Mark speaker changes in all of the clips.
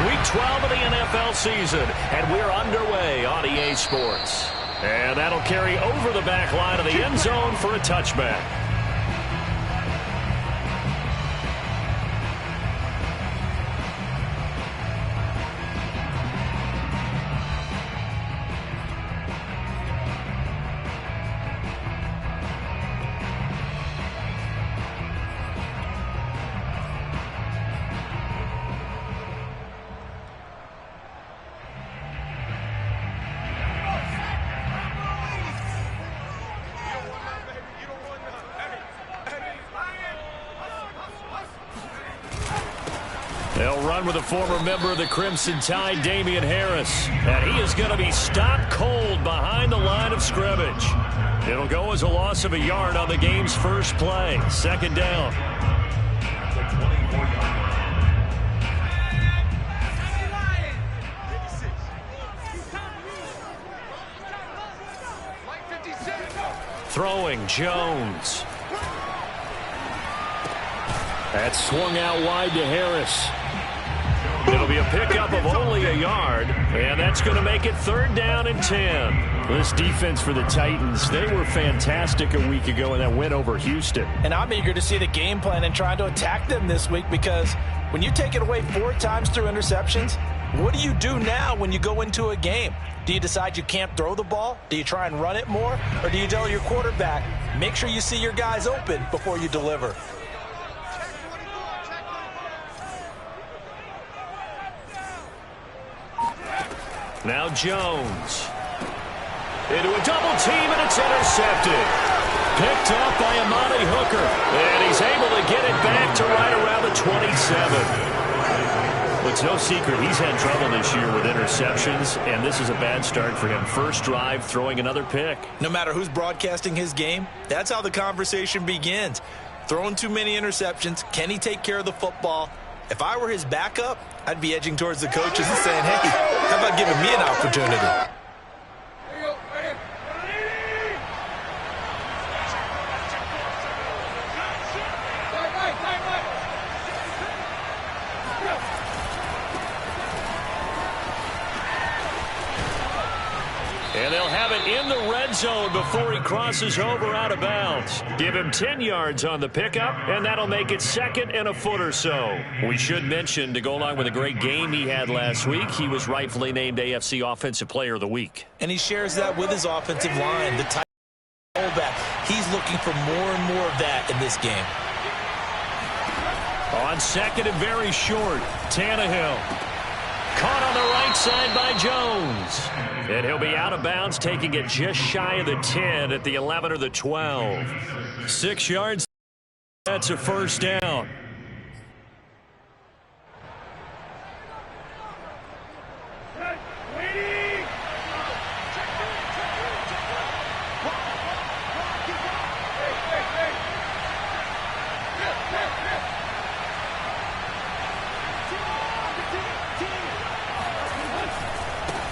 Speaker 1: Week 12 of the NFL season, and we're underway on EA Sports. And that'll carry over the back line of the end zone for a touchback. They'll run with a former member of the Crimson Tide, Damian Harris. And he is going to be stopped cold behind the line of scrimmage. It'll go as a loss of a yard on the game's first play. Second down. Throwing, Jones. That's swung out wide to Harris. It'll be a pickup of only a yard, and that's going to make it third down and 10. This defense for the Titans, they were fantastic a week ago in that win over Houston.
Speaker 2: And I'm eager to see the game plan and trying to attack them this week, because when you take it away 4 times through interceptions, what do you do now when you go into a game? Do you decide you can't throw the ball? Do you try and run it more? Or do you tell your quarterback, make sure you see your guys open before you deliver?
Speaker 1: Now Jones. Into a double team, and it's intercepted. Picked up by Amani Hooker. And he's able to get it back to right around the 27. It's no secret he's had trouble this year with interceptions, and this is a bad start for him. First drive, throwing another pick.
Speaker 2: No matter who's broadcasting his game, that's how the conversation begins. Throwing too many interceptions, can he take care of the football? If I were his backup, I'd be edging towards the coaches and saying, hey, how about giving me an opportunity?
Speaker 1: And they'll have it in the red zone before he crosses over out of bounds. Give him 10 yards on the pickup, and that'll make it second and a foot or so. We should mention, to go along with a great game he had last week, he was rightfully named AFC Offensive Player of the Week.
Speaker 2: And he shares that with his offensive line, the tight fullback. He's looking for more and more of that in this game.
Speaker 1: On second and very short, Tannehill. Caught on the right side by Jones. And he'll be out of bounds, taking it just shy of the 10 at the 11 or the 12. 6 yards. That's a first down.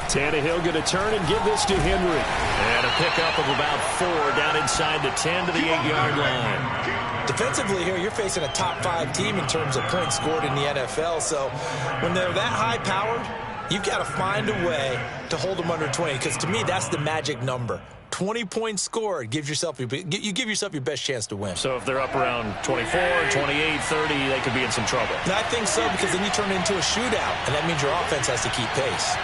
Speaker 1: Tannehill going to turn and give this to Henry. And a pickup of about 4 down inside the 10 to the 8-yard line.
Speaker 2: Defensively here, you're facing a top 5 team in terms of points scored in the NFL. So when they're that high-powered, you've got to find a way to hold them under 20. Because to me, that's the magic number. 20 points scored, you give yourself your best chance to win.
Speaker 1: So if they're up around 24, 28, 30, they could be in some trouble.
Speaker 2: And I think so, because then you turn it into a shootout, and that means your offense has to keep pace.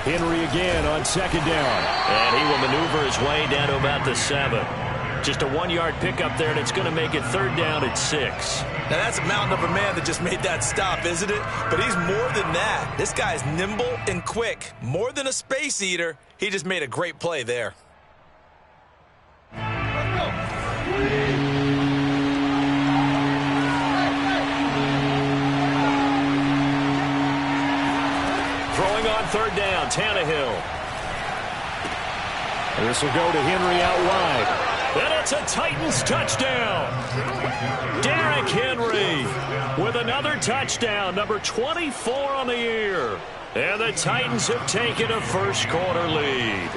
Speaker 1: Henry again on second down. And he will maneuver his way down to about the 7. Just a 1-yard pickup there, and it's going to make it third down at 6.
Speaker 2: Now, that's a mountain of a man that just made that stop, isn't it? But he's more than that. This guy's nimble and quick. More than a space eater, he just made a great play there.
Speaker 1: Throwing on third down, Tannehill. This will go to Henry out wide. And it's a Titans touchdown. Derrick Henry with another touchdown, number 24 on the year. And the Titans have taken a first-quarter lead.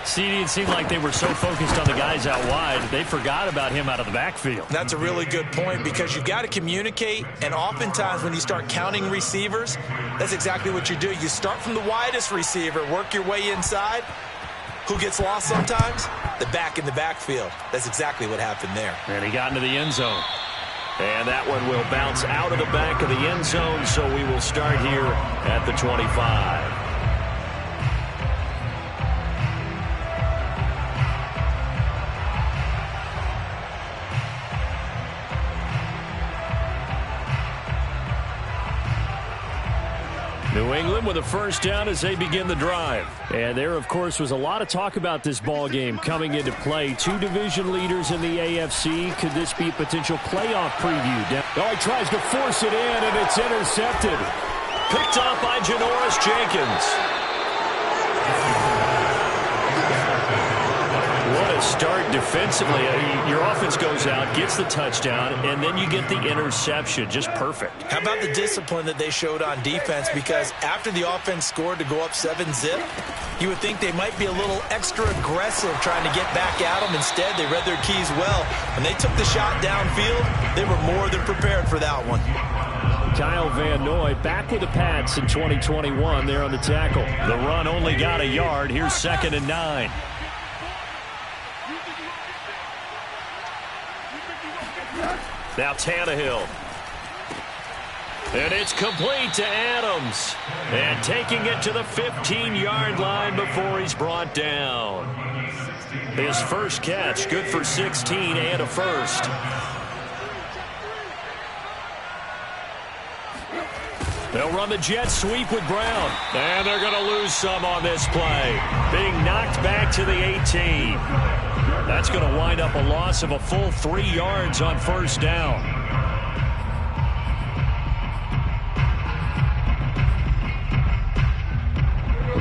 Speaker 1: CD, it seemed like they were so focused on the guys out wide, they forgot about him out of the backfield.
Speaker 2: That's a really good point because you've got to communicate, and oftentimes when you start counting receivers, that's exactly what you do. You start from the widest receiver, work your way inside. Who gets lost sometimes? The back in the backfield. That's exactly what happened there.
Speaker 1: And he got into the end zone. And that one will bounce out of the back of the end zone, so we will start here at the 25. New England with a first down as they begin the drive. And there, of course, was a lot of talk about this ball game coming into play. Two division leaders in the AFC. Could this be a potential playoff preview? Oh, he tries to force it in, and it's intercepted. Picked off by Janoris Jenkins. What a start defensively. Your offense goes out, gets the touchdown, and then you get the interception. Just perfect.
Speaker 2: How about the discipline that they showed on defense? Because after the offense scored to go up 7-zip, you would think they might be a little extra aggressive trying to get back at them. Instead, they read their keys well. When they took the shot downfield, they were more than prepared for that one.
Speaker 1: Kyle Van Noy back with the Pats in 2021 there on the tackle. The run only got a yard. Here's 2nd and 9. Now Tannehill. And it's complete to Adams. And taking it to the 15-yard line before he's brought down. His first catch, good for 16 and a first. They'll run the jet sweep with Brown. And they're going to lose some on this play. Being knocked back to the 18. That's going to wind up a loss of a full 3 yards on first down.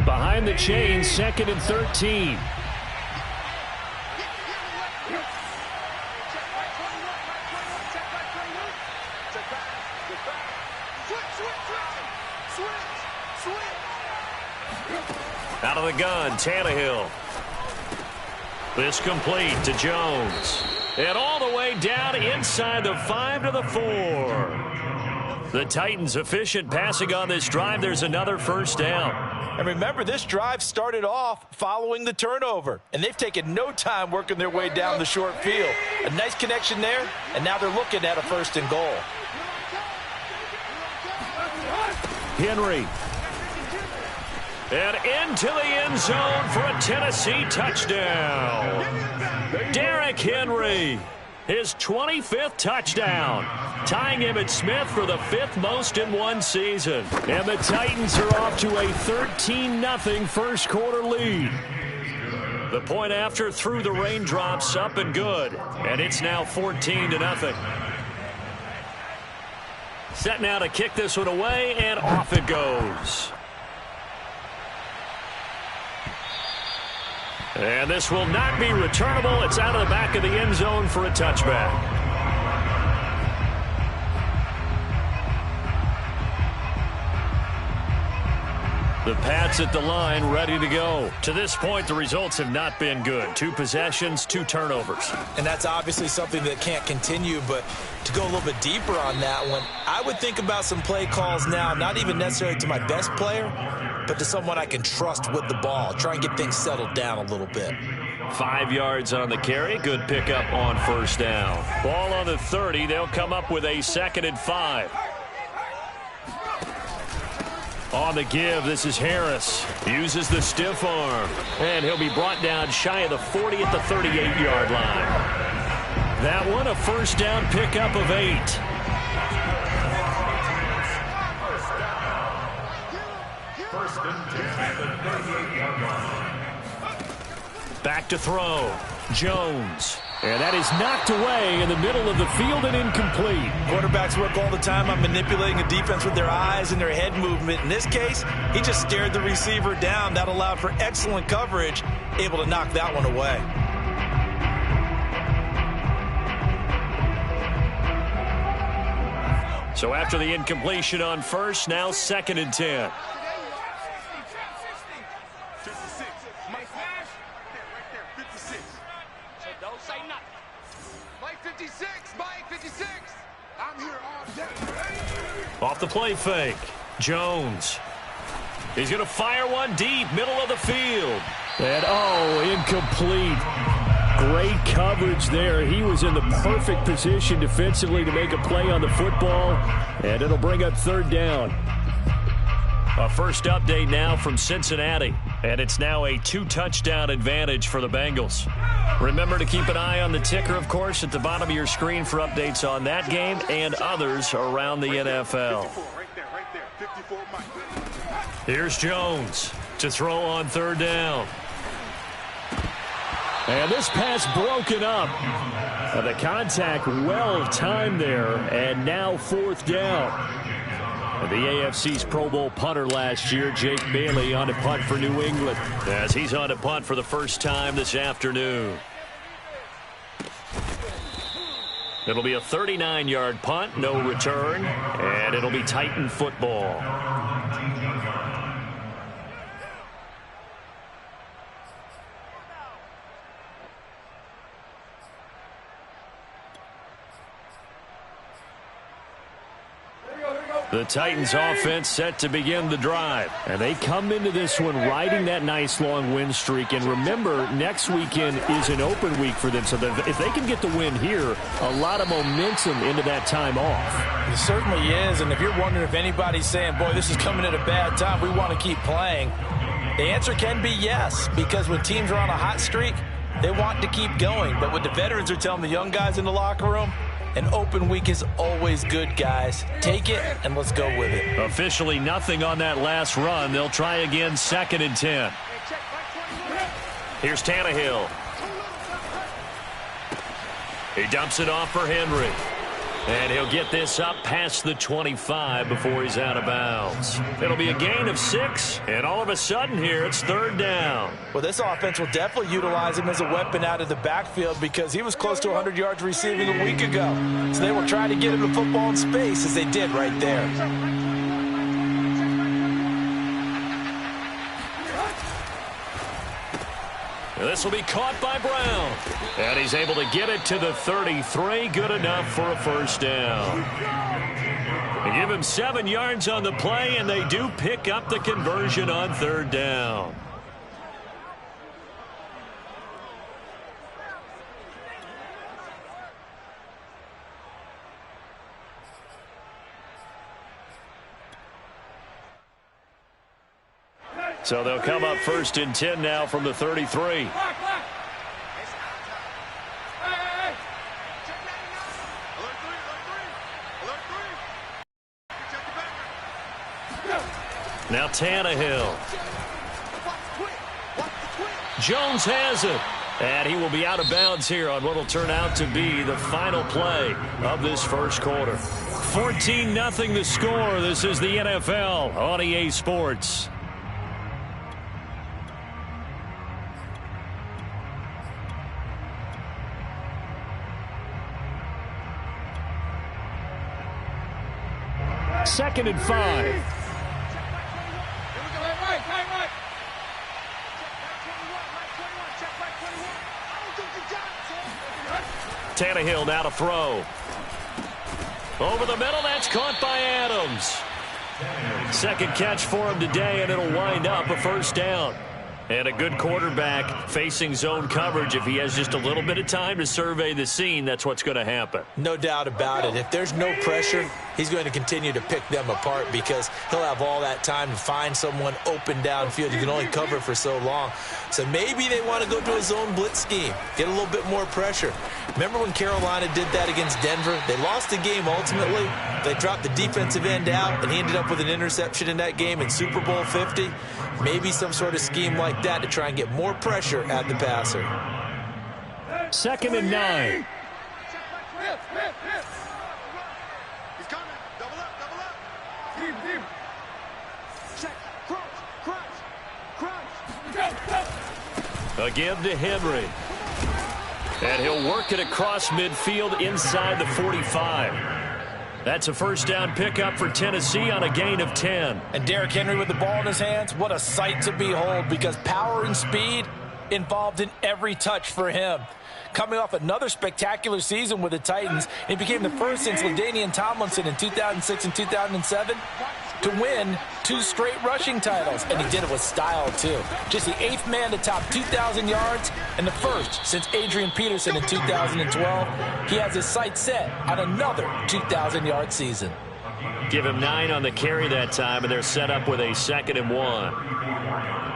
Speaker 1: Behind the chain, 2nd and 13. Out of the gun, Tannehill. This complete to Jones. And all the way down inside the 5 to the 4. The Titans efficient passing on this drive. There's another first down.
Speaker 2: And remember, this drive started off following the turnover. And they've taken no time working their way down the short field. A nice connection there, and now they're looking at a 1st and goal.
Speaker 1: Henry. And into the end zone for a Tennessee touchdown. Derrick Henry, his 25th touchdown, tying Emmitt Smith for the 5th most in one season. And the Titans are off to a 13-0 first quarter lead. The point after threw the raindrops up and good. And it's now 14-0. Set now to kick this one away, and off it goes. And this will not be returnable. It's out of the back of the end zone for a touchback. The Pats at the line, ready to go. To this point, the results have not been good. 2 possessions, 2 turnovers.
Speaker 2: And that's obviously something that can't continue, but to go a little bit deeper on that one, I would think about some play calls now, not even necessarily to my best player, but to someone I can trust with the ball. Try and get things settled down a little bit.
Speaker 1: 5 yards on the carry. Good pickup on first down. Ball on the 30. They'll come up with a 2nd and 5. On the give, this is Harris. Uses the stiff arm. And he'll be brought down shy of the 40 at the 38-yard line. That one, a first down pickup of 8. Back to throw. Jones. And that is knocked away in the middle of the field and incomplete.
Speaker 2: Quarterbacks work all the time on manipulating a defense with their eyes and their head movement. In this case, he just stared the receiver down. That allowed for excellent coverage, able to knock that one away.
Speaker 1: So after the incompletion on first, now 2nd and 10.
Speaker 3: 56, Mike, 56. I'm here all day.
Speaker 1: Off the play fake. Jones. He's going to fire one deep, middle of the field. And, incomplete. Great coverage there. He was in the perfect position defensively to make a play on the football, and it'll bring up third down. A first update now from Cincinnati, and it's now a 2-touchdown advantage for the Bengals. Remember to keep an eye on the ticker, of course, at the bottom of your screen for updates on that game and others around the NFL. Here's Jones to throw on third down. And this pass broken up. The contact well timed there, and now fourth down. The AFC's Pro Bowl punter last year, Jake Bailey, on a punt for New England, as he's on a punt for the first time this afternoon. It'll be a 39-yard punt, no return, and it'll be Titan football. The Titans offense set to begin the drive. And they come into this one riding that nice long win streak. And remember, next weekend is an open week for them. So if they can get the win here, a lot of momentum into that time off.
Speaker 2: It certainly is. And if you're wondering if anybody's saying, boy, this is coming at a bad time, we want to keep playing, the answer can be yes. Because when teams are on a hot streak, they want to keep going. But what the veterans are telling the young guys in the locker room, an open week is always good, guys. Take it, and let's go with it.
Speaker 1: Officially nothing on that last run. They'll try again, 2nd and 10. Here's Tannehill. He dumps it off for Henry. And he'll get this up past the 25 before he's out of bounds. It'll be a gain of 6, and all of a sudden here, it's third down.
Speaker 2: Well, this offense will definitely utilize him as a weapon out of the backfield because he was close to 100 yards receiving a week ago. So they will try to get him the football in space as they did right there.
Speaker 1: This will be caught by Brown. And he's able to get it to the 33. Good enough for a first down. They give him 7 yards on the play, and they do pick up the conversion on third down. So they'll come up 1st and 10 now from the 33. Now Tannehill. Jones has it. And he will be out of bounds here on what will turn out to be the final play of this first quarter. 14-0 the score. This is the NFL on EA Sports. Second and 5. Tannehill now to throw. Over the middle, that's caught by Adams. Second catch for him today, and it'll wind up a first down. And a good quarterback facing zone coverage. If he has just a little bit of time to survey the scene, that's what's going to happen.
Speaker 2: No doubt about it. If there's no pressure, he's going to continue to pick them apart because he'll have all that time to find someone open downfield. You can only cover for so long. So maybe they want to go to a zone blitz scheme, get a little bit more pressure. Remember when Carolina did that against Denver? They lost the game ultimately. They dropped the defensive end out, and he ended up with an interception in that game in Super Bowl 50. Maybe some sort of scheme like that to try and get more pressure at the passer.
Speaker 1: 2nd and 9.
Speaker 3: He's coming. Double up. Deep. Check. Crunch.
Speaker 1: Again to Henry. And he'll work it across midfield inside the 45. That's a first down pickup for Tennessee on a gain of 10.
Speaker 2: And Derrick Henry with the ball in his hands, what a sight to behold because power and speed, involved in every touch for him. Coming off another spectacular season with the Titans, he became the first since LaDainian Tomlinson in 2006 and 2007 to win 2 straight rushing titles, and he did it with style, too. Just the 8th man to top 2,000 yards and the first since Adrian Peterson in 2012. He has his sights set on another 2,000-yard season.
Speaker 1: Give him 9 on the carry that time, and they're set up with a 2nd and 1.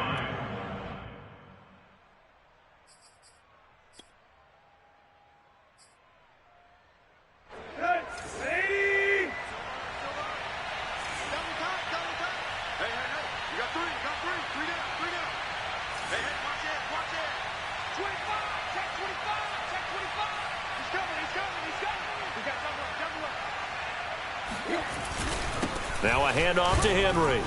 Speaker 1: Now a handoff to Henry.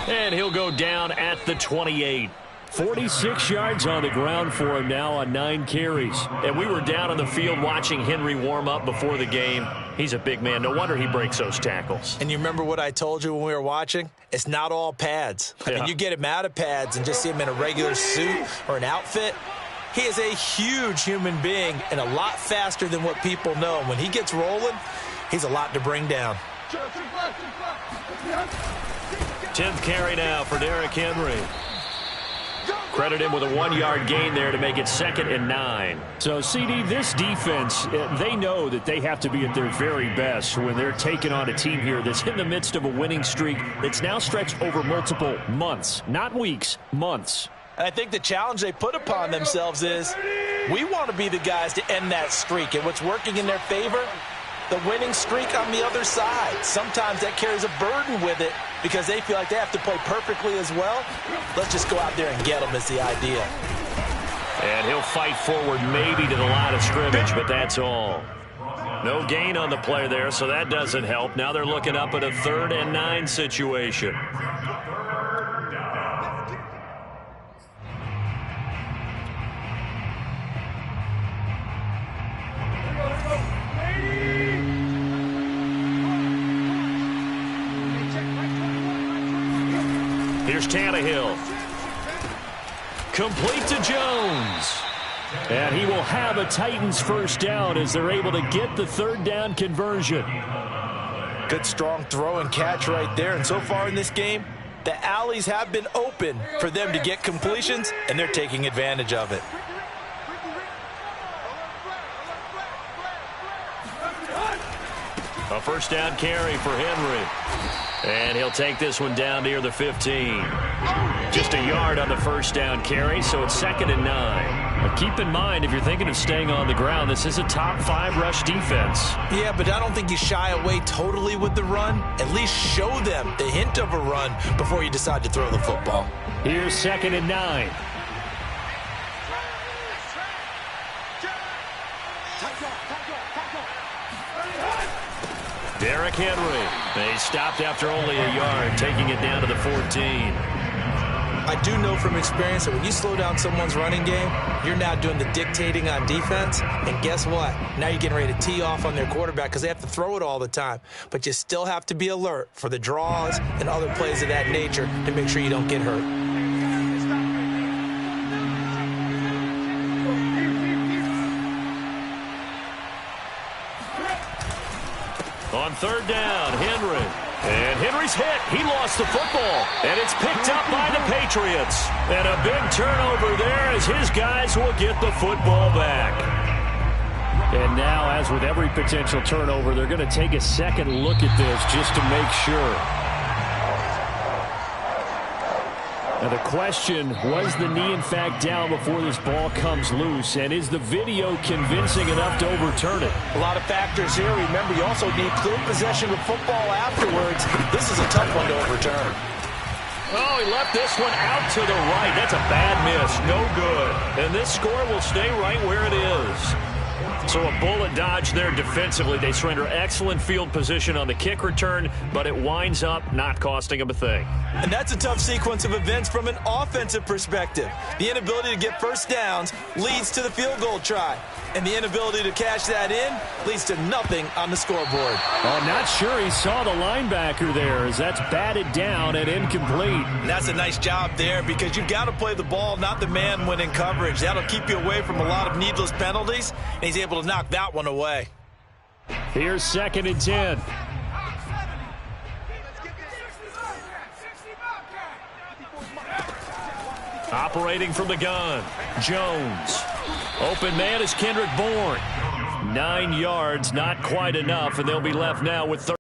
Speaker 1: And he'll go down at the 28. 46 yards on the ground for him now on 9 carries. And we were down on the field watching Henry warm up before the game. He's a big man. No wonder he breaks those tackles.
Speaker 2: And you remember what I told you when we were watching? It's not all pads. I mean, you get him out of pads and just see him in a regular suit or an outfit. He is a huge human being and a lot faster than what people know. When he gets rolling, he's a lot to bring down.
Speaker 1: 10th carry now for Derrick Henry. Credit him with a 1-yard gain there to make it 2nd and 9.
Speaker 4: So, CD, this defense, they know that they have to be at their very best when they're taking on a team here that's in the midst of a winning streak that's now stretched over multiple months, not weeks, months.
Speaker 2: And I think the challenge they put upon themselves is we want to be the guys to end that streak. And what's working in their favor? The winning streak on the other side. Sometimes that carries a burden with it because they feel like they have to play perfectly as well. Let's just go out there and get them is the idea.
Speaker 1: And he'll fight forward maybe to the line of scrimmage, but that's all. No gain on the play there, so that doesn't help. Now they're looking up at a 3rd and 9 situation. Here's Tannehill. Complete to Jones.
Speaker 4: And he will have a Titans first down as they're able to get the 3rd down conversion.
Speaker 2: Good strong throw and catch right there. And so far in this game, the alleys have been open for them to get completions, and they're taking advantage of it.
Speaker 1: A first down carry for Henry. And he'll take this one down near the 15. Just a yard on the first down carry, so it's 2nd and 9. But keep in mind, if you're thinking of staying on the ground, this is a top 5 rush defense.
Speaker 2: Yeah, but I don't think you shy away totally with the run. At least show them the hint of a run before you decide to throw the football.
Speaker 4: Here's 2nd and 9.
Speaker 1: Derrick Henry. He stopped after only a yard, taking it down to the 14.
Speaker 2: I do know from experience that when you slow down someone's running game, you're now doing the dictating on defense. And guess what? Now you're getting ready to tee off on their quarterback because they have to throw it all the time. But you still have to be alert for the draws and other plays of that nature to make sure you don't get hurt.
Speaker 1: On 3rd down, Henry. And Henry's hit. He lost the football. And it's picked up by the Patriots. And a big turnover there as his guys will get the football back.
Speaker 4: And now, as with every potential turnover, they're going to take a second look at this just to make sure. Now the question, was the knee in fact down before this ball comes loose? And is the video convincing enough to overturn it?
Speaker 2: A lot of factors here. Remember, you also need clear possession of football afterwards. This is a tough one to overturn.
Speaker 1: Oh, he left this one out to the right. That's a bad miss. No good. And this score will stay right where it is. So a bullet dodge there defensively. They surrender excellent field position on the kick return, but it winds up not costing them a thing.
Speaker 2: And that's a tough sequence of events from an offensive perspective. The inability to get first downs leads to the field goal try. And the inability to cash that in leads to nothing on the scoreboard.
Speaker 4: Oh, not sure he saw the linebacker there as that's batted down and incomplete.
Speaker 2: And that's a nice job there because you've got to play the ball, not the man when in coverage. That'll keep you away from a lot of needless penalties, and he's able to knock that one away.
Speaker 4: Here's 2nd and 10. Operating from the gun, Jones. Open man is Kendrick Bourne. 9 yards, not quite enough, and they'll be left now with 30.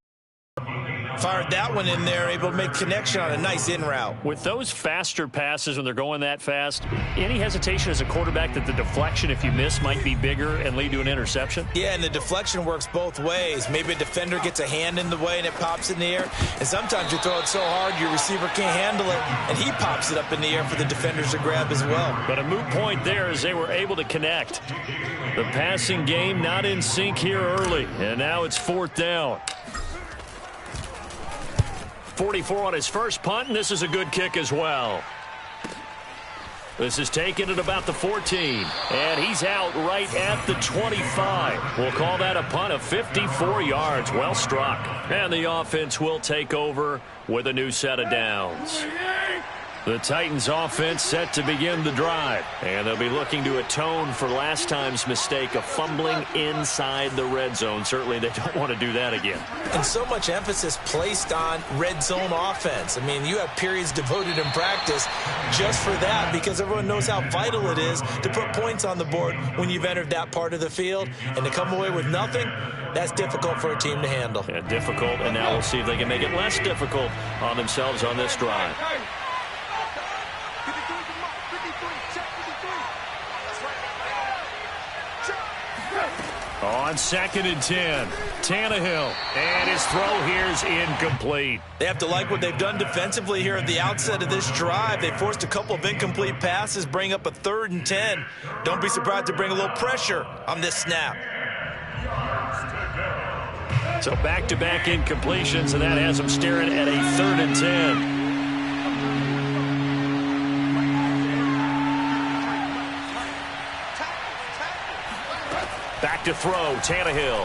Speaker 2: Fired that one in there, able to make connection on a nice in route.
Speaker 4: With those faster passes when they're going that fast, any hesitation as a quarterback that the deflection, if you miss, might be bigger and lead to an interception?
Speaker 2: Yeah, and the deflection works both ways. Maybe a defender gets a hand in the way and it pops in the air. And sometimes you throw it so hard your receiver can't handle it, and he pops it up in the air for the defenders to grab as well.
Speaker 4: But a moot point there as they were able to connect. The passing game not in sync here early, and now it's 4th down. 44 on his first punt, and this is a good kick as well. This is taken at about the 14, and he's out right at the 25. We'll call that a punt of 54 yards. Well struck. And the offense will take over with a new set of downs. The Titans offense set to begin the drive, and they'll be looking to atone for last time's mistake of fumbling inside the red zone. Certainly they don't want to do that again.
Speaker 2: And so much emphasis placed on red zone offense. I mean, you have periods devoted in practice just for that because everyone knows how vital it is to put points on the board when you've entered that part of the field. And to come away with nothing, that's difficult for a team to handle.
Speaker 4: Yeah, difficult, and now we'll see if they can make it less difficult on themselves on this drive. On 2nd and 10, Tannehill, and his throw here is incomplete.
Speaker 2: They have to like what they've done defensively here at the outset of this drive. They forced a couple of incomplete passes, bring up a 3rd and 10. Don't be surprised to bring a little pressure on this snap.
Speaker 4: So back-to-back incompletions, and that has them staring at a 3rd and 10. Back to throw, Tannehill.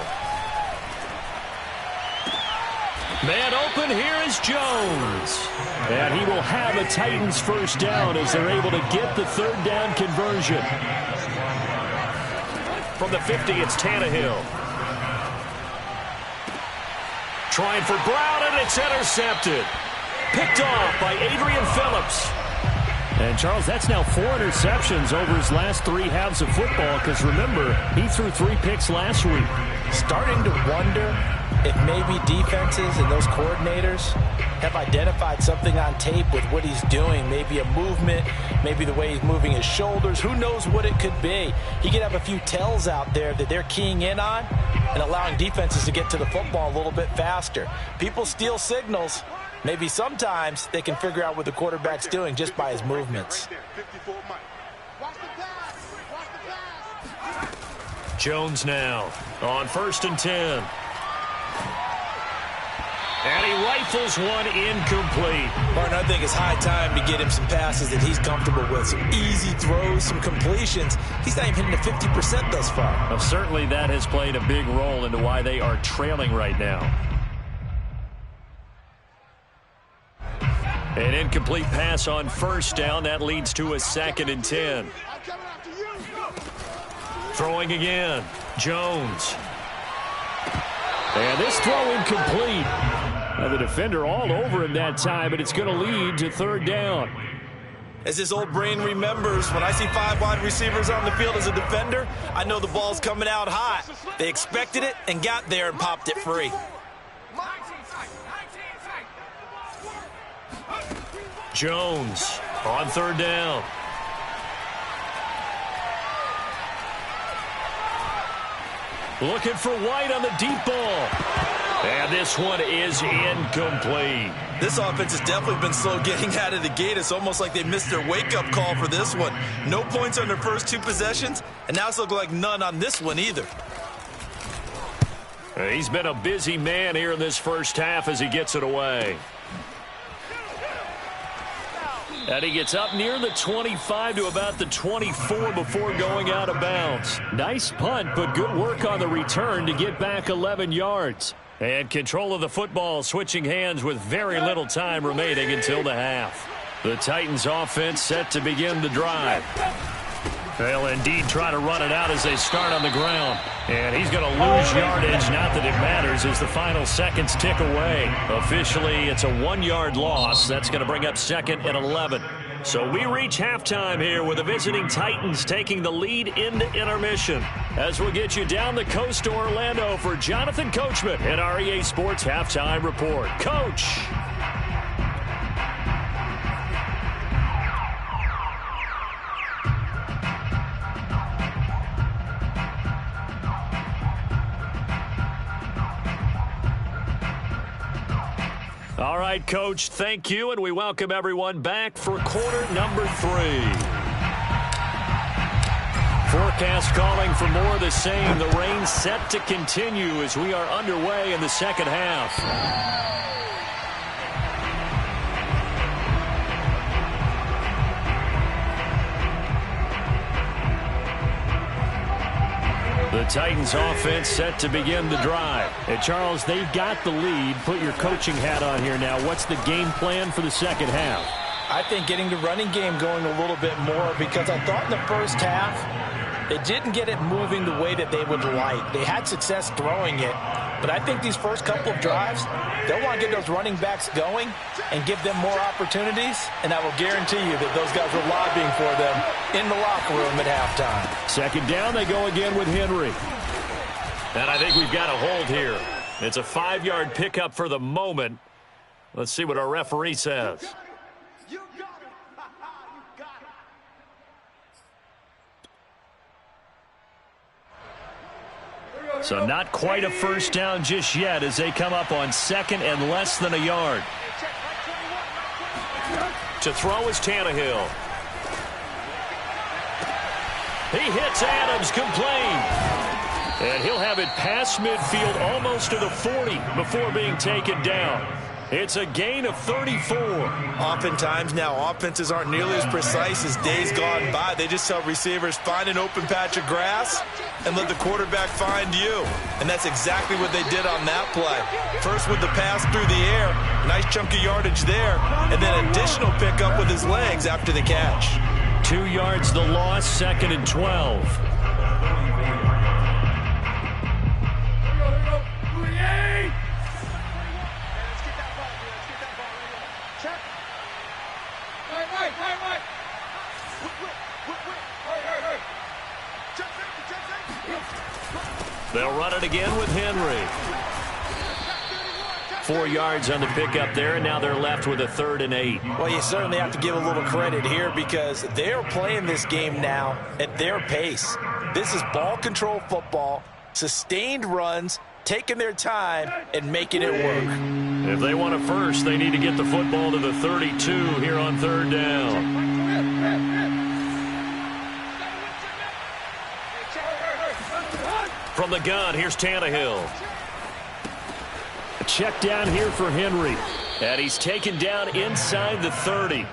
Speaker 4: Man open, here is Jones. And he will have a Titans first down as they're able to get the 3rd down conversion. From the 50, it's Tannehill. Trying for Brown, and it's intercepted. Picked off by Adrian Phillips. And, Charles, that's now 4 interceptions over his last 3 halves of football because, remember, he threw 3 picks last week.
Speaker 2: Starting to wonder if maybe defenses and those coordinators have identified something on tape with what he's doing. Maybe a movement, maybe the way he's moving his shoulders. Who knows what it could be? He could have a few tells out there that they're keying in on and allowing defenses to get to the football a little bit faster. People steal signals. Maybe sometimes they can figure out what the quarterback's doing just by his movements.
Speaker 4: Jones now on 1st and 10. And he rifles one incomplete.
Speaker 2: Martin, I think it's high time to get him some passes that he's comfortable with. Some easy throws, some completions. He's not even hitting the 50% thus far.
Speaker 4: Well, certainly that has played a big role into why they are trailing right now. An incomplete pass on 1st down. That leads to a 2nd and 10. Throwing again. Jones. And this throw incomplete. Now the defender all over him that time, but it's going to lead to 3rd down.
Speaker 2: As his old brain remembers, when I see 5 wide receivers on the field as a defender, I know the ball's coming out hot. They expected it and got there and popped it free.
Speaker 4: Jones on 3rd down. Looking for White on the deep ball. And this one is incomplete.
Speaker 2: This offense has definitely been slow getting out of the gate. It's almost like they missed their wake-up call for this one. No points on their first 2 possessions, and now it's looking like none on this one either.
Speaker 4: He's been a busy man here in this first half as he gets it away. And he gets up near the 25 to about the 24 before going out of bounds. Nice punt, but good work on the return to get back 11 yards. And control of the football switching hands with very little time remaining until the half. The Titans offense set to begin the drive. They'll indeed try to run it out as they start on the ground. And he's going to lose yardage, not that it matters, as the final seconds tick away. Officially, it's a 1-yard loss. That's going to bring up 2nd and 11. So we reach halftime here with the visiting Titans taking the lead into intermission. As we'll get you down the coast to Orlando for Jonathan Coachman and our EA Sports Halftime Report. Coach! All right, Coach, thank you, and we welcome everyone back for quarter number 3. Forecast calling for more of the same. The rain set to continue as we are underway in the second half. The Titans offense set to begin the drive. And Charles, they've got the lead. Put your coaching hat on here now. What's the game plan for the second half?
Speaker 2: I think getting the running game going a little bit more, because I thought in the first half they didn't get it moving the way that they would like. They had success throwing it, but I think these first couple of drives, they'll want to get those running backs going and give them more opportunities, and I will guarantee you that those guys were lobbying for them in the locker room at halftime.
Speaker 4: Second down, they go again with Henry. And I think we've got a hold here. It's a 5-yard pickup for the moment. Let's see what our referee says.
Speaker 3: You got it. You got it.
Speaker 4: So not quite a first down just yet as they come up on 2nd and less than a yard. To throw is Tannehill. He hits Adams, complete. And he'll have it past midfield almost to the 40 before being taken down. It's a gain of 34.
Speaker 2: Oftentimes now, offenses aren't nearly as precise as days gone by. They just tell receivers, find an open patch of grass and let the quarterback find you. And that's exactly what they did on that play. First with the pass through the air, nice chunk of yardage there, and then additional pickup with his legs after the catch.
Speaker 4: 2 yards the loss, 2nd and 12. They'll run it again with Henry. 4 yards on the pickup there, and now they're left with a 3rd and 8.
Speaker 2: Well, you certainly have to give a little credit here because they're playing this game now at their pace. This is ball control football, sustained runs, taking their time and making it work.
Speaker 4: If they want a first, they need to get the football to the 32 here on 3rd down. From the gun, here's Tannehill. A check down here for Henry. And he's taken down inside the 30.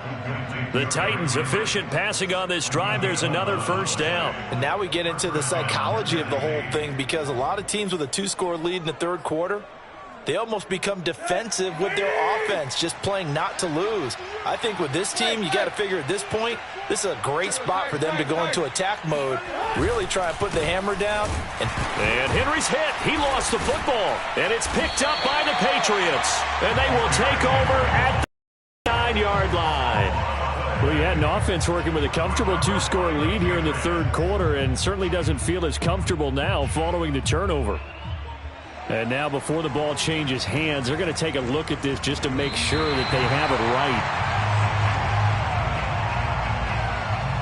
Speaker 4: The Titans efficient passing on this drive. There's another first down.
Speaker 2: And now we get into the psychology of the whole thing, because a lot of teams with a 2-score lead in the third quarter, they almost become defensive with their offense, just playing not to lose. I think with this team, you got to figure at this point, this is a great spot for them to go into attack mode, really try and put the hammer down.
Speaker 4: And Henry's hit. He lost the football. And it's picked up by the Patriots. And they will take over at the 9-yard line. Well, you had an offense working with a comfortable 2-score lead here in the third quarter, and certainly doesn't feel as comfortable now following the turnover. And now before the ball changes hands, they're going to take a look at this just to make sure that they have it right.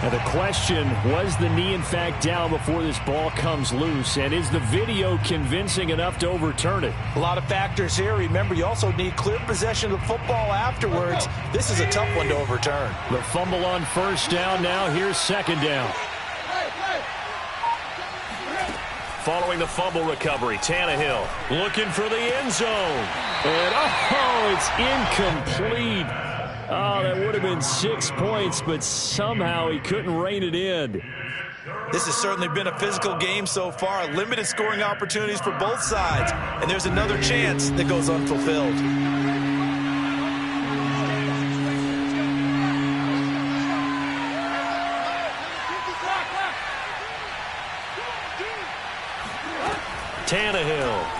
Speaker 4: Now the question, was the knee in fact down before this ball comes loose? And is the video convincing enough to overturn it?
Speaker 2: A lot of factors here. Remember, you also need clear possession of the football afterwards. This is a tough one to overturn.
Speaker 4: The fumble on first down now. Here's second down. Following the fumble recovery, Tannehill looking for the end zone. And, oh, it's incomplete. Oh, that would have been 6 points, but somehow he couldn't rein it in.
Speaker 2: This has certainly been a physical game so far. Limited scoring opportunities for both sides. And there's another chance that goes unfulfilled.
Speaker 1: Tannehill.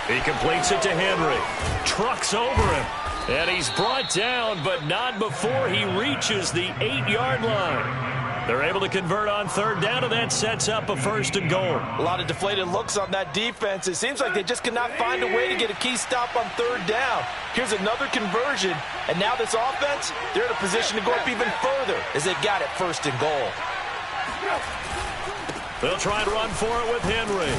Speaker 1: He completes it to Henry. Trucks over him. And he's brought down, but not before he reaches the 8-yard line. They're able to convert on third down, and that sets up a 1st and goal.
Speaker 2: A lot of deflated looks on that defense. It seems like they just cannot find a way to get a key stop on third down. Here's another conversion, and now this offense, they're in a position to go up even further as they've got it 1st and goal.
Speaker 1: They'll try and run for it with Henry.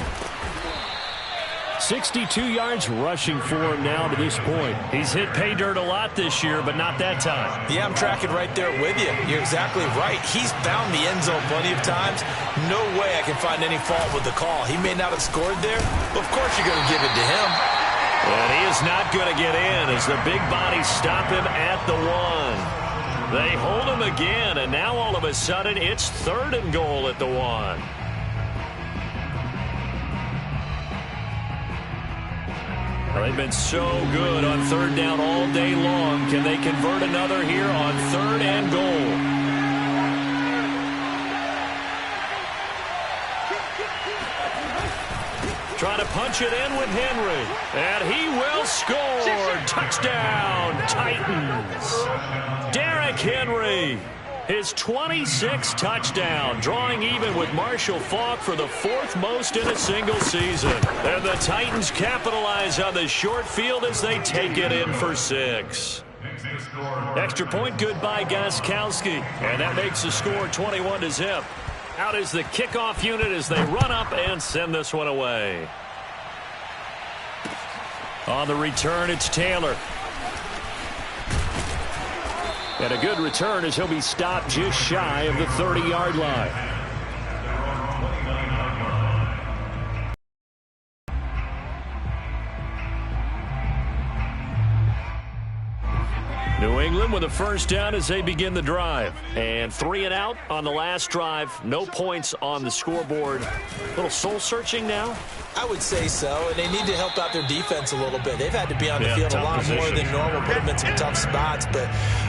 Speaker 4: 62 yards rushing for him now to this point.
Speaker 1: He's hit pay dirt a lot this year, but not that time.
Speaker 2: Yeah, I'm tracking right there with you. You're exactly right. He's found the end zone plenty of times. No way I can find any fault with the call. He may not have scored there, but of course you're going to give it to him.
Speaker 1: And he is not going to get in as the big bodies stop him at the 1. They hold him again, and now all of a sudden it's 3rd and goal at the 1. They've been so good on third down all day long. Can they convert another here on 3rd and goal? Trying to punch it in with Henry. And he will score. Touchdown, Titans. Derrick Henry. His 26th touchdown, drawing even with Marshall Faulk for the 4th most in a single season. And the Titans capitalize on the short field as they take it in for 6. Extra point good by Gostkowski. And that makes the score 21-0. Out is the kickoff unit as they run up and send this one away. On the return, it's Taylor. And a good return as he'll be stopped just shy of the 30-yard line. New England with a 1st down as they begin the drive. And 3 and out on the last drive. No points on the scoreboard. A little soul-searching now?
Speaker 2: I would say so, and they need to help out their defense a little bit. They've had to be on the field a lot
Speaker 1: position.
Speaker 2: more than normal, put them in some tough spots. But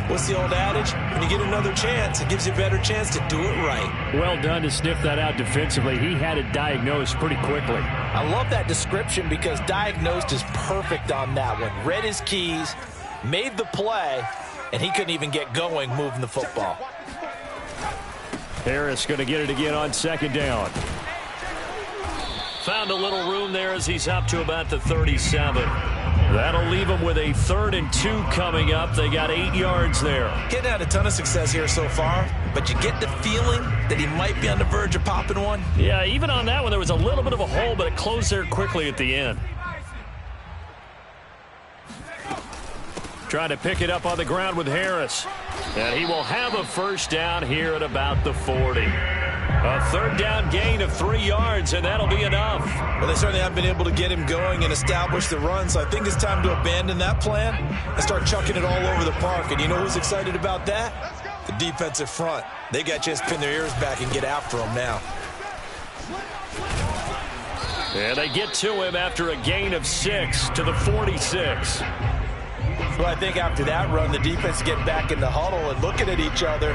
Speaker 2: what's the old adage? When you get another chance, it gives you a better chance to do it right.
Speaker 4: Well done to sniff that out defensively. He had it diagnosed pretty quickly.
Speaker 2: I love that description because diagnosed is perfect on that one. Read his keys, made the play, and he couldn't even get going moving the football.
Speaker 4: Harris going to get it again on 2nd down.
Speaker 1: Found a little room there as he's up to about the 37. That'll leave him with a 3rd and 2 coming up. They got 8 yards there.
Speaker 2: Getting had a ton of success here so far, but you get the feeling that he might be on the verge of popping one.
Speaker 1: Yeah, even on that one, there was a little bit of a hole, but it closed there quickly at the end. Trying to pick it up on the ground with Harris. And he will have a 1st down here at about the 40. A 3rd down gain of 3 yards, and that'll be enough.
Speaker 2: Well, they certainly have been able to get him going and establish the run, so I think it's time to abandon that plan and start chucking it all over the park. And you know who's excited about that? The defensive front. They got a chance to pin their ears back and get after him now.
Speaker 1: And they get to him after a gain of 6 to the 46.
Speaker 2: Well, I think after that run, the defense get back in the huddle and looking at each other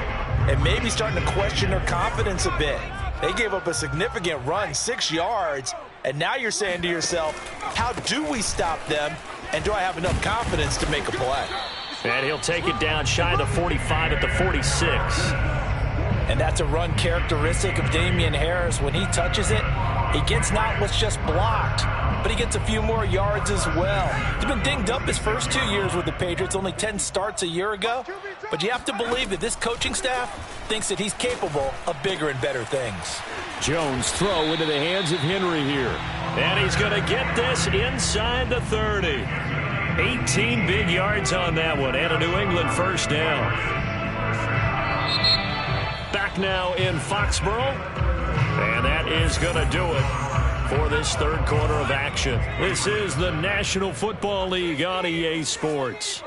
Speaker 2: and maybe starting to question their confidence a bit. They gave up a significant run, 6 yards, and now you're saying to yourself, how do we stop them, and do I have enough confidence to make a play?
Speaker 1: And he'll take it down shy of the 45 at the 46.
Speaker 2: And that's a run characteristic of Damian Harris. When he touches it, he gets not what's just blocked, but he gets a few more yards as well. He's been dinged up his first 2 years with the Patriots, only 10 starts a year ago. But you have to believe that this coaching staff thinks that he's capable of bigger and better things.
Speaker 4: Jones throw into the hands of Henry here.
Speaker 1: And he's going to get this inside the 30. 18 big yards on that one, and a New England 1st down. Back now in Foxborough, and that is going to do it.
Speaker 4: for this third quarter of action. This is the National Football League on EA Sports.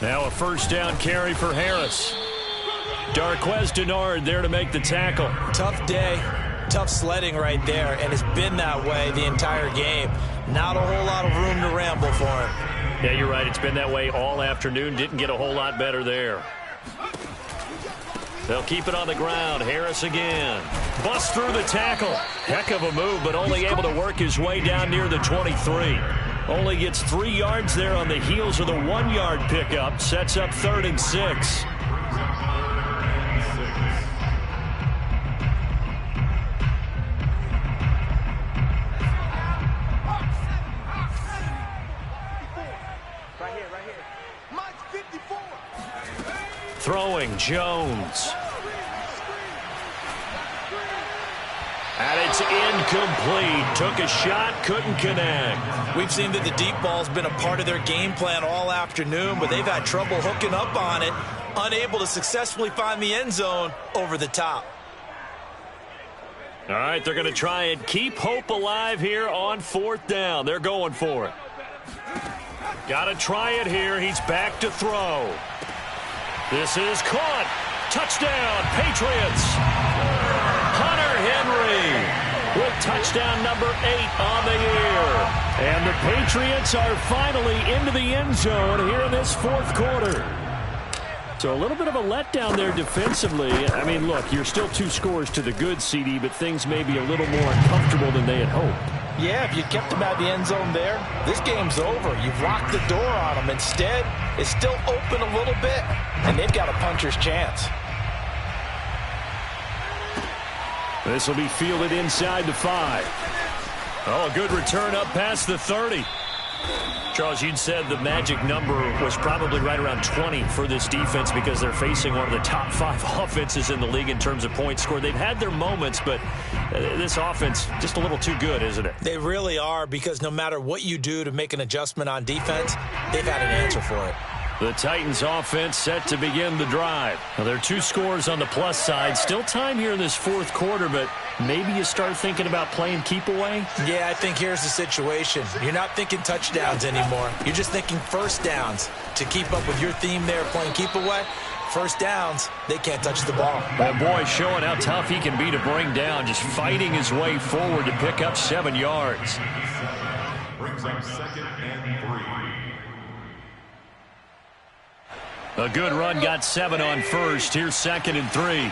Speaker 4: Now a first down carry for Harris. Darquez Denard there to make the tackle.
Speaker 2: Tough day, tough sledding right there, and it's been that way the entire game. Not a whole lot of room to ramble for him.
Speaker 4: Yeah, you're right. It's been that way all afternoon. Didn't get a whole lot better there. They'll keep it on the ground. Harris again. Busts through the tackle. Heck of a move, but only able to work his way down near the 23. Only gets 3 yards there on the heels of the 1-yard pickup. Sets up 3rd and 6. Throwing Jones. And it's incomplete. Took a shot, couldn't connect.
Speaker 2: We've seen that the deep ball's been a part of their game plan all afternoon, but they've had trouble hooking up on it, unable to successfully find the end zone over the top.
Speaker 4: All right, they're going to try and keep hope alive here on 4th down. They're going for it. Got to try it here. He's back to throw. This is caught. Touchdown, Patriots. Hunter Henry with touchdown number 8 on the year. And the Patriots are finally into the end zone here in this 4th quarter. So a little bit of a letdown there defensively. I mean, look, you're still 2 scores to the good, CD, but things may be a little more uncomfortable than they had hoped.
Speaker 2: Yeah, if you kept them out the end zone there, this game's over. You've locked the door on them. Instead, it's still open a little bit, and they've got a puncher's chance.
Speaker 4: This will be fielded inside the 5. Oh, a good return up past the 30. Charles, you'd said the magic number was probably right around 20 for this defense because they're facing one of the top 5 offenses in the league in terms of points scored. They've had their moments, but this offense just a little too good, isn't it?
Speaker 2: They really are, because no matter what you do to make an adjustment on defense, they've had an answer for it.
Speaker 4: The Titans offense set to begin the drive. Now, there are 2 scores on the plus side. Still time here in this 4th quarter, but maybe you start thinking about playing keep away?
Speaker 2: Yeah, I think here's the situation. You're not thinking touchdowns anymore. You're just thinking first downs. To keep up with your theme there, playing keep away, first downs, they can't touch the ball.
Speaker 4: That boy showing how tough he can be to bring down, just fighting his way forward to pick up 7 yards.
Speaker 5: Brings up 2nd and 3.
Speaker 4: A good run got 7 on first. Here's 2nd and 3.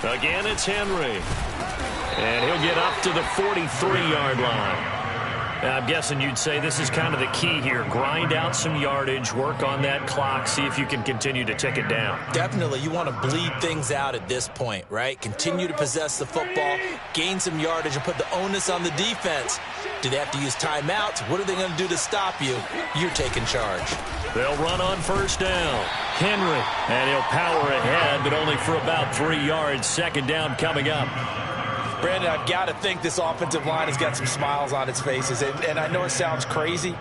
Speaker 4: Again, it's Henry. And he'll get up to the 43-yard line. Now, I'm guessing you'd say this is kind of the key here. Grind out some yardage, work on that clock, see if you can continue to tick it down.
Speaker 2: Definitely. You want to bleed things out at this point, right? Continue to possess the football, gain some yardage, and put the onus on the defense. Do they have to use timeouts? What are they going to do to stop you? You're taking charge.
Speaker 4: They'll run on first down. Henry, and he'll power ahead, but only for about 3 yards. 2nd down coming up.
Speaker 2: Brandon, I've got to think this offensive line has got some smiles on its faces. And I know it sounds crazy,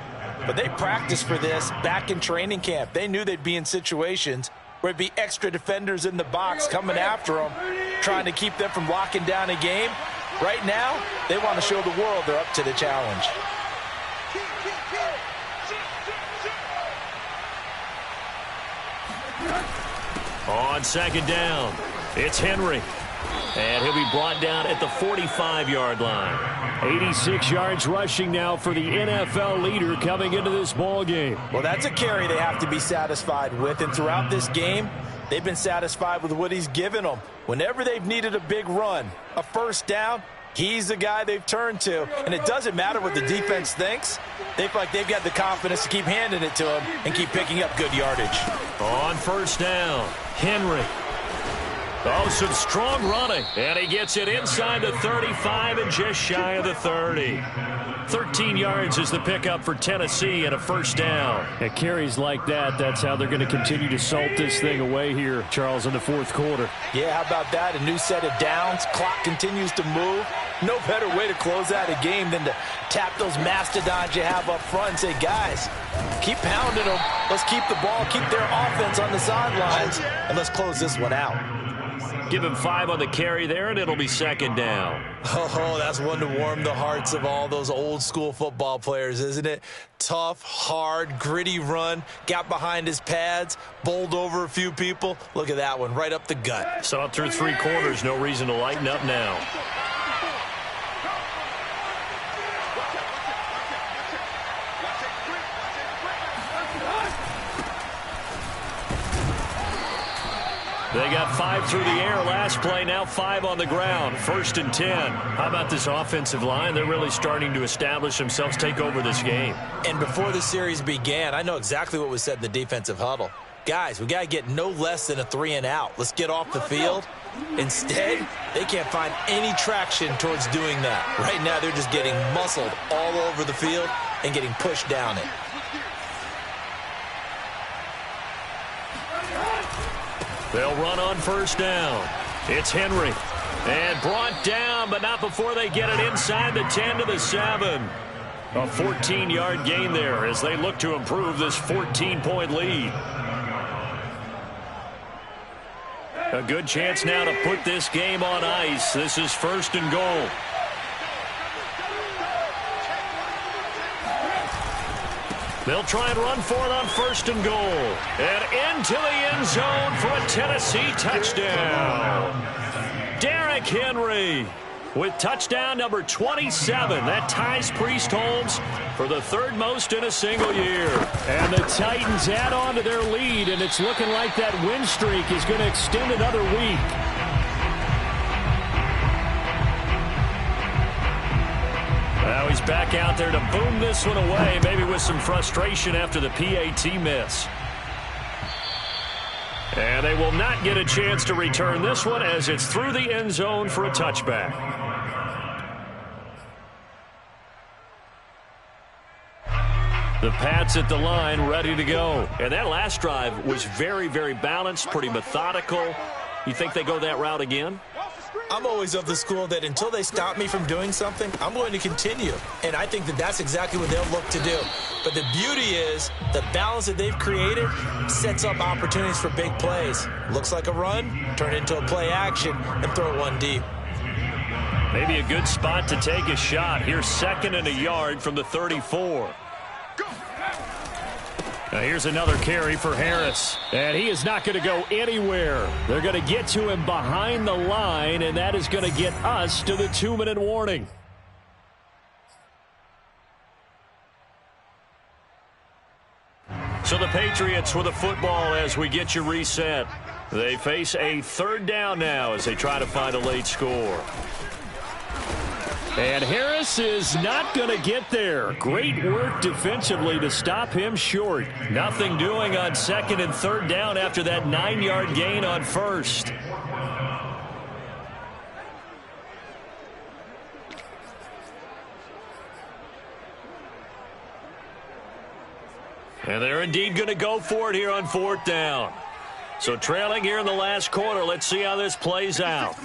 Speaker 2: but they practiced for this back in training camp. They knew they'd be in situations where it'd be extra defenders in the box coming after them, trying to keep them from locking down a game. Right now, they want to show the world they're up to the challenge.
Speaker 4: On 2nd down, it's Henry. And he'll be brought down at the 45-yard line. 86 yards rushing now for the NFL leader coming into this ball game.
Speaker 2: Well, that's a carry they have to be satisfied with. And throughout this game, they've been satisfied with what he's given them. Whenever they've needed a big run, a first down, he's the guy they've turned to. And it doesn't matter what the defense thinks. They feel like they've got the confidence to keep handing it to him and keep picking up good yardage.
Speaker 4: On first down, Henry. Oh, some strong running. And he gets it inside the 35 and just shy of the 30. 13 yards is the pickup for Tennessee and a first down. At carries like that, that's how they're going to continue to salt this thing away here, Charles, in the 4th quarter.
Speaker 2: Yeah, how about that? A new set of downs. Clock continues to move. No better way to close out a game than to tap those mastodons you have up front and say, guys, keep pounding them. Let's keep the ball, keep their offense on the sidelines, and let's close this one out.
Speaker 4: Give him 5 on the carry there, and it'll be second down.
Speaker 2: Oh, that's one to warm the hearts of all those old-school football players, isn't it? Tough, hard, gritty run, got behind his pads, bowled over a few people. Look at that one, right up the gut.
Speaker 4: Saw it through 3 quarters, no reason to lighten up now. They got 5 through the air last play, now 5 on the ground. 1st and 10. How about this offensive line? They're really starting to establish themselves, take over this game.
Speaker 2: And before the series began, I know exactly what was said in the defensive huddle. Guys, we got to get no less than a 3 and out. Let's get off the field. Instead, they can't find any traction towards doing that. Right now, they're just getting muscled all over the field and getting pushed down it.
Speaker 4: They'll run on 1st down. It's Henry. And brought down, but not before they get it inside the 10 to the 7. A 14-yard gain there as they look to improve this 14-point lead. A good chance now to put this game on ice. This is 1st and goal. They'll try and run for it on 1st and goal. And into the end zone for a Tennessee touchdown. Derrick Henry with touchdown number 27. That ties Priest Holmes for the 3rd most in a single year. And the Titans add on to their lead, and it's looking like that win streak is going to extend another week. Now he's back out there to boom this one away, maybe with some frustration after the PAT miss. And they will not get a chance to return this one as it's through the end zone for a touchback. The Pats at the line ready to go. And that last drive was very, very balanced, pretty methodical. You think they go that route again?
Speaker 2: I'm always of the school that until they stop me from doing something, I'm going to continue. And I think that that's exactly what they'll look to do. But the beauty is the balance that they've created sets up opportunities for big plays. Looks like a run, turn it into a play action, and throw it one deep.
Speaker 4: Maybe a good spot to take a shot. Here's 2nd and a yard from the 34. Now here's another carry for Harris. And he is not going to go anywhere. They're going to get to him behind the line, and that is going to get us to the 2-minute warning. So the Patriots with the football as we get you reset. They face a 3rd down now as they try to find a late score. And Harris is not going to get there. Great work defensively to stop him short. Nothing doing on 2nd and 3rd down after that 9-yard gain on 1st. And they're indeed going to go for it here on 4th down. So trailing here in the last quarter. Let's see how this plays out.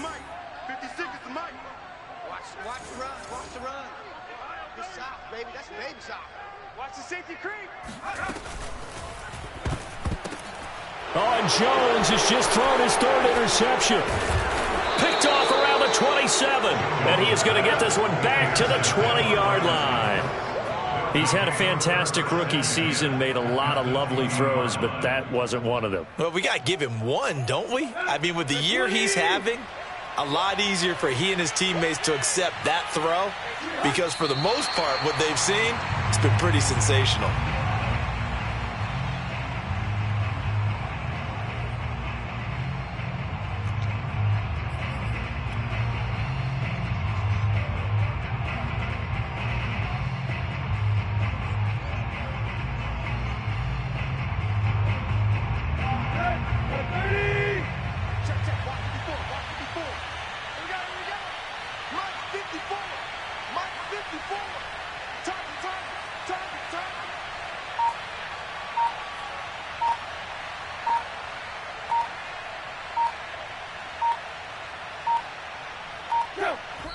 Speaker 4: Oh, and Jones has just thrown his 3rd interception. Picked off around the 27. And he is going to get this one back to the 20-yard line. He's had a fantastic rookie season, made a lot of lovely throws, but that wasn't one of them.
Speaker 2: Well, we got to give him one, don't we? I mean, with the year he's having, a lot easier for he and his teammates to accept that throw because for the most part, what they've seen, it's been pretty sensational.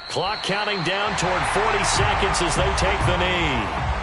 Speaker 4: Clock counting down toward 40 seconds as they take the knee.